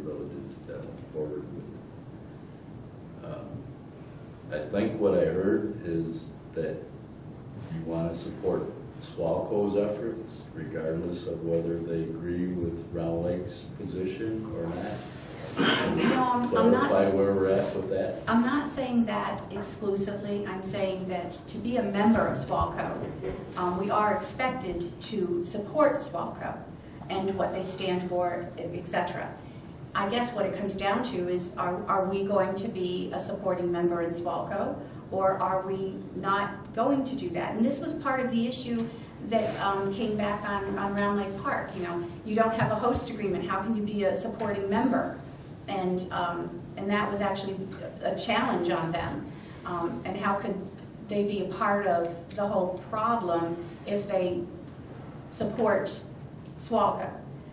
villages that went forward with it. I think what I heard is that you want to support SWALCO's efforts, regardless of whether they agree with Round Lake's position or not. No, Clarify where we're at with that. I'm not saying that exclusively. I'm saying that to be a member of SWALCO, we are expected to support SWALCO and what they stand for, etc. I guess what it comes down to is, are we going to be a supporting member in SWALCO, or are we not going to do that? And this was part of the issue that came back on Round Lake Park. You know, you don't have a host agreement. How can you be a supporting member? And that was actually a challenge on them. And how could they be a part of the whole problem if they support SWALCO?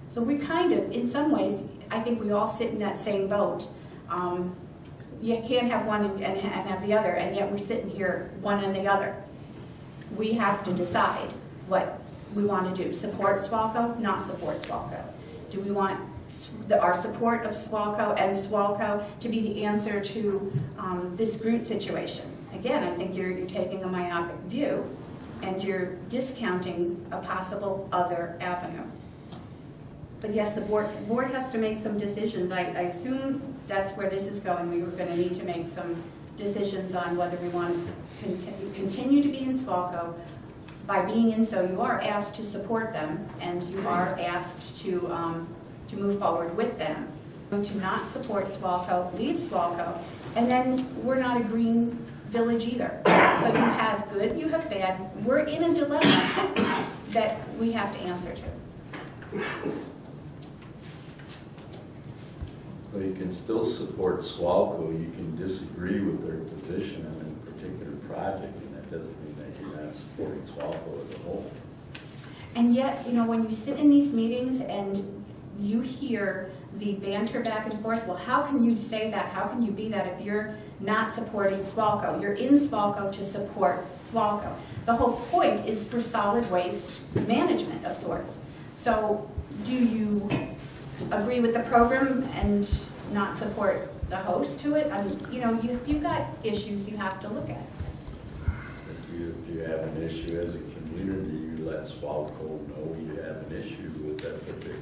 So we kind of, in some ways, I think we all sit in that same boat. You can't have one and have the other, and yet we're sitting here, one and the other. We have to decide what we want to do. Support SWALCO, not support SWALCO. Do we want our support of SWALCO and SWALCO to be the answer to this Groot situation? Again, I think you're taking a myopic view, and you're discounting a possible other avenue. But yes, the board has to make some decisions. I assume that's where this is going. We were going to need to make some decisions on whether we want to continue to be in SWALCO. By being in so, you are asked to support them, and you are asked to move forward with them. To not support SWALCO, leave SWALCO, and then we're not a green village either. So you have good, you have bad. We're in a dilemma that we have to answer to. Well, you can still support SWALCO. You can disagree with their position on a particular project, and that doesn't mean that you're not supporting SWALCO as a whole. And yet, you know, when you sit in these meetings and you hear the banter back and forth, well, how can you say that? How can you be that if you're not supporting SWALCO? You're in SWALCO to support SWALCO. The whole point is for solid waste management of sorts. So do you agree with the program and not support the host to it? I mean, you know, you've got issues you have to look at. If you have an issue as a community, you let SWALCO know you have an issue with that particular